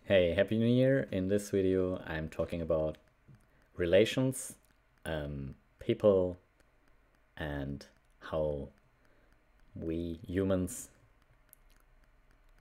Hey, Happy New Year! In this video, I'm talking about relations, people, and how we humans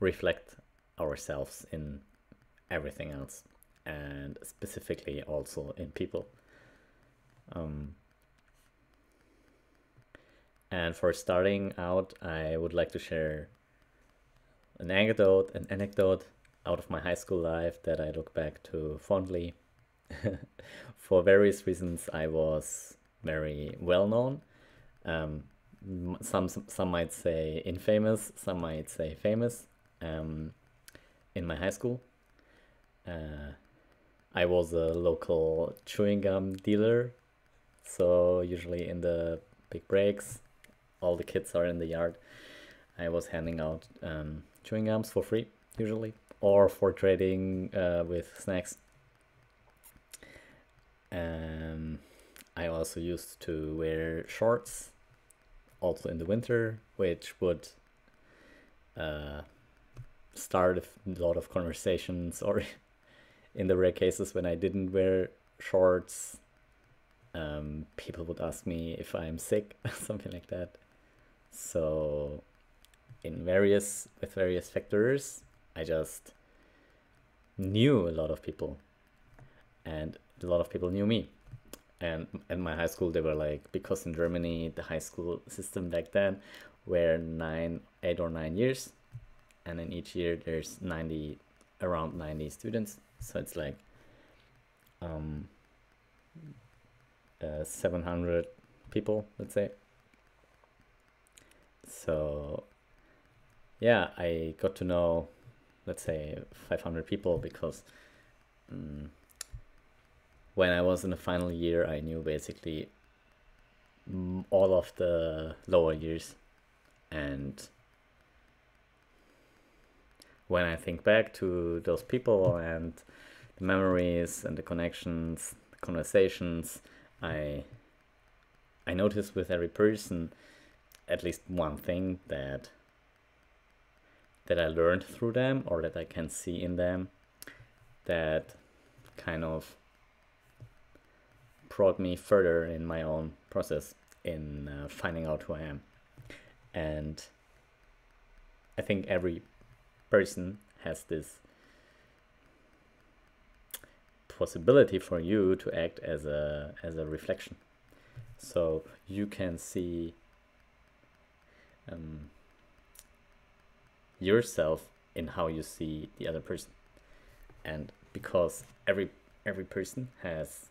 reflect ourselves in everything else, and specifically also in people. Um, and for starting out, I would like to share an anecdote out of my high school life that I look back to fondly. For various reasons, I was very well known. Um, some might say infamous, some might say famous. Um, in my high school, uh, I was a local chewing gum dealer. So usually in the big breaks, all the kids are in the yard. I was handing out chewing gums for free, usually, or for trading with snacks. Um, I also used to wear shorts, also in the winter, which would uh, start a lot of conversations, or in the rare cases when I didn't wear shorts, people would ask me if I'm sick, something like that. So, with various factors, I just knew a lot of people, and a lot of people knew me. And in my high school, they were like, because in Germany the high school system back then were 8 or 9 years, and in each year there's 90, around 90 students, so it's like um 700 people, let's say. So yeah, I got to know, let's say, 500 people because um, when I was in the final year, I knew basically all of the lower years. And when I think back to those people and the memories and the connections, the conversations, I I notice with every person at least one thing that I learned through them, or that I can see in them, that kind of brought me further in my own process in finding out who I am. And I think every person has this possibility for you to act as a reflection. So you can see um, yourself in how you see the other person, and because every person has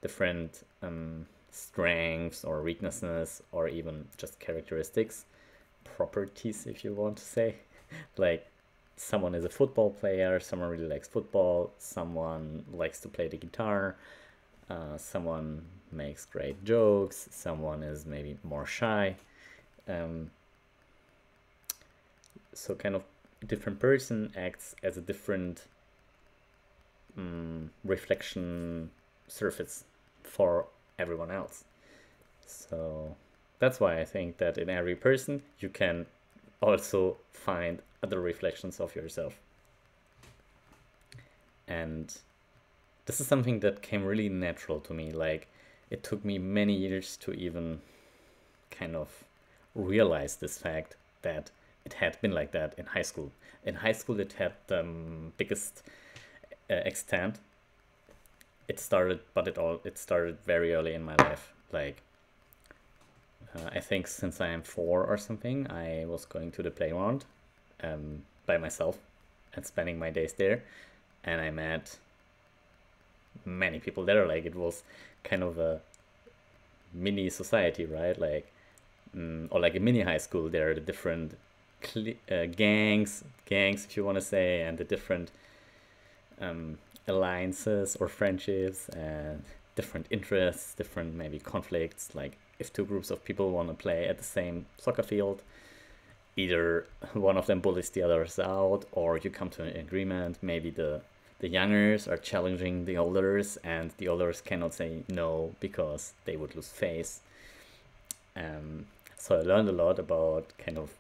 different strengths or weaknesses, or even just characteristics, properties, if you want to say. Like, someone is a football player, someone really likes football, someone likes to play the guitar, someone makes great jokes, someone is maybe more shy. Um, so kind of different person acts as a different reflection surface for everyone else. So that's why I think that in every person you can also find other reflections of yourself. And this is something that came really natural to me. Like, it took me many years to even kind of realize this fact that it had been like that in high school. In high school, it had the biggest extent. It started very early in my life. Like, I think since I am 4 or something, I was going to the playground by myself and spending my days there, and I met many people there. Like, it was kind of a mini society, right? Like, or like a mini high school. There are the different gangs, if you want to say, and the different alliances or friendships, and different interests, different maybe conflicts. Like, if two groups of people want to play at the same soccer field, either one of them bullies the others out, or you come to an agreement. Maybe the youngers are challenging the olders, and the olders cannot say no because they would lose face. So I learned a lot about kind of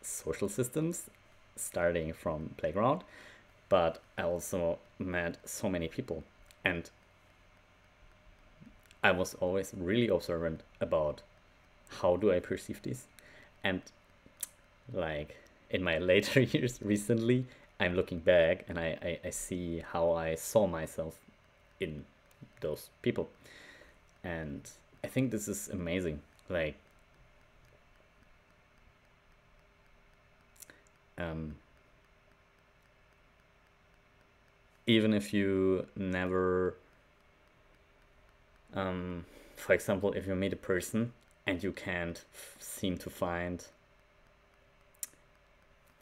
social systems starting from playground. but I also met so many people, and I was always really observant about how do I perceive this. And like in my later years recently, I'm looking back and I see how I saw myself in those people. And I think this is amazing. Like, um, even if you never, for example, if you meet a person and you can't seem to find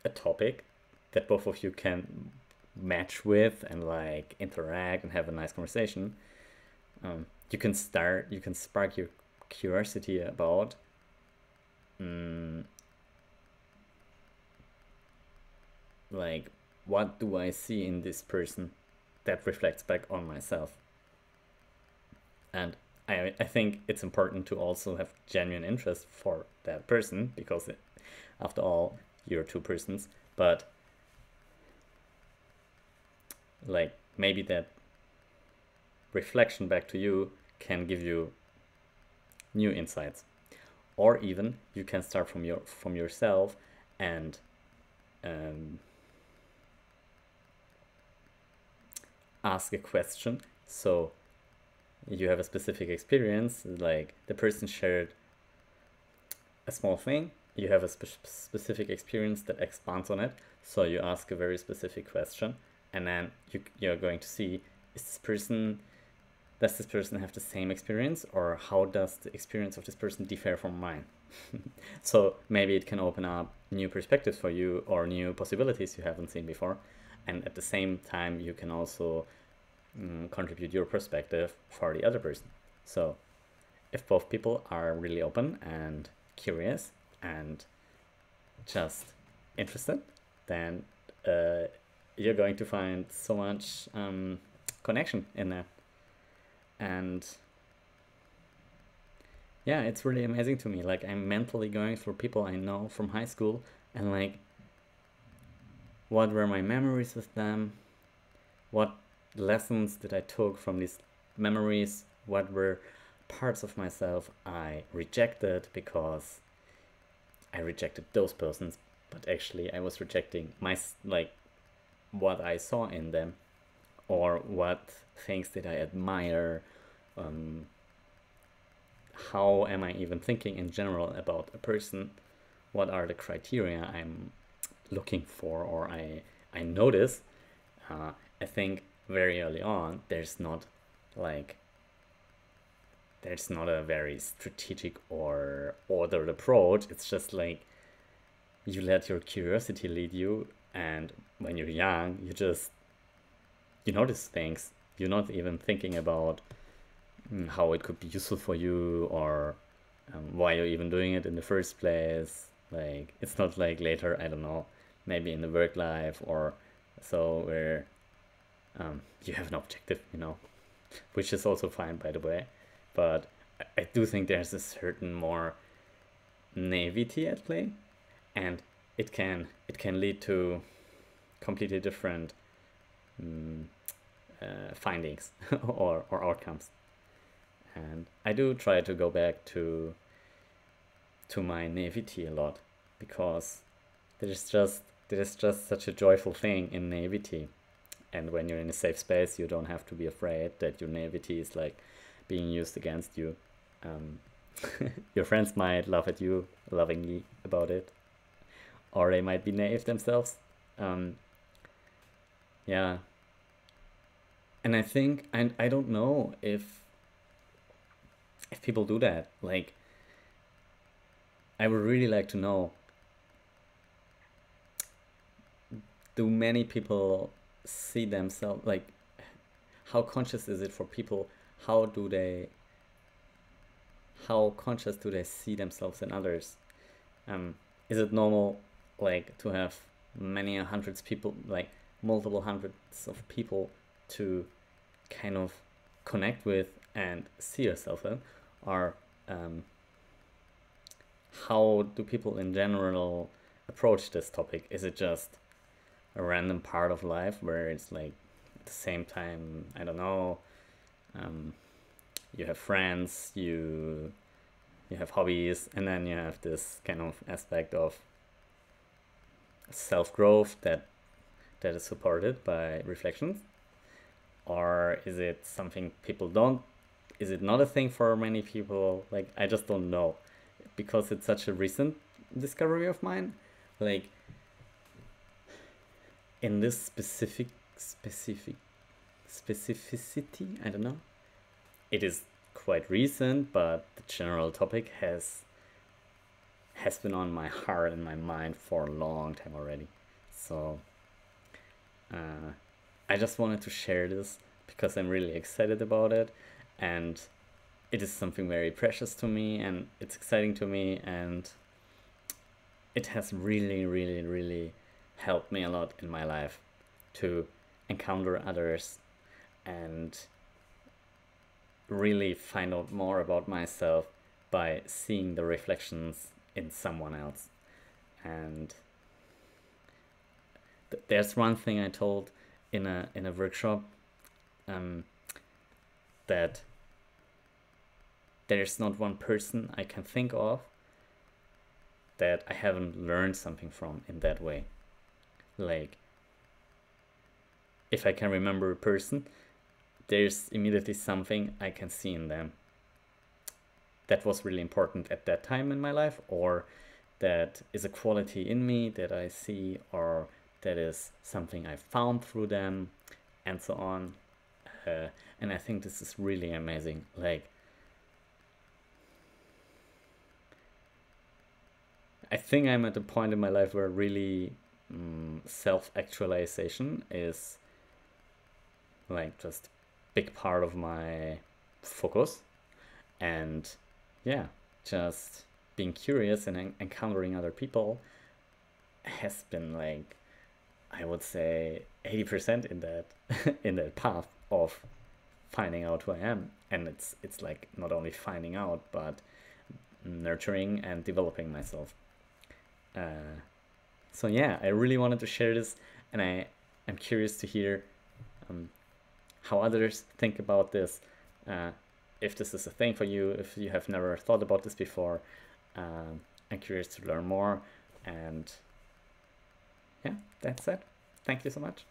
a topic that both of you can match with and like interact and have a nice conversation, you can spark your curiosity about like, what do I see in this person that reflects back on myself? And I think it's important to also have genuine interest for that person, because after all, you're two persons. But like, maybe that reflection back to you can give you new insights, or even you can start from yourself and ask a question. So you have a specific experience, like the person shared a small thing, you have a specific experience that expands on it, so you ask a very specific question, and then you're going to see, does this person have the same experience, or how does the experience of this person differ from mine? So maybe it can open up new perspectives for you, or new possibilities you haven't seen before. And at the same time, you can also contribute your perspective for the other person. So if both people are really open and curious and just interested, then you're going to find so much connection in that. And yeah, it's really amazing to me. Like, I'm mentally going through people I know from high school, and like, what were my memories with them? What lessons that I took from these memories? What were parts of myself I rejected because I rejected those persons, but actually I was rejecting like what I saw in them, or what things did I admire? How am I even thinking in general about a person? What are the criteria I'm looking for, or I notice? I think very early on, there's not a very strategic or ordered approach. It's just like you let your curiosity lead you, and when you're young, you notice things. You're not even thinking about how it could be useful for you, or why you're even doing it in the first place. Like, it's not like later, I don't know, maybe in the work life or so, where you have an objective, which is also fine, by the way. But I do think there's a certain more naivety at play, and it can lead to completely different findings or outcomes. And I do try to go back to my naivety a lot, because there's just such a joyful thing in naivety. And when you're in a safe space, you don't have to be afraid that your naivety is like being used against you. Your friends might laugh at you lovingly about it, or they might be naive themselves. Yeah. And I think, and I don't know if people do that. Like, I would really like to know, do many people see themselves, like, how conscious is it for people? How conscious do they see themselves in others? Is it normal, like, to have many hundreds people, like multiple hundreds of people, to kind of connect with and see yourself in? Or how do people in general approach this topic? Is it just a random part of life where it's like at the same time, I don't know, you have friends, you have hobbies, and then you have this kind of aspect of self growth that is supported by reflections? Or is it something people don't? Is it not a thing for many people? Like, I just don't know, because it's such a recent discovery of mine. Like, in this specificity, I don't know. It is quite recent, but the general topic has been on my heart and my mind for a long time already. So I just wanted to share this because I'm really excited about it, and it is something very precious to me, and it's exciting to me, and it has really, really, really helped me a lot in my life to encounter others and really find out more about myself by seeing the reflections in someone else. And there's one thing I told in a workshop, that there's not one person I can think of that I haven't learned something from in that way. Like, if I can remember a person, there's immediately something I can see in them that was really important at that time in my life, or that is a quality in me that I see, or that is something I found through them, and so on. And I think this is really amazing. Like, I think I'm at a point in my life where really self-actualization is like just big part of my focus. And yeah, just being curious and encountering other people has been, like, I would say 80% in that in that path of finding out who I am. And it's like not only finding out, but nurturing and developing myself. So yeah, I really wanted to share this, and I'm curious to hear how others think about this. If this is a thing for you, if you have never thought about this before, I'm curious to learn more. And yeah, that's it. Thank you so much.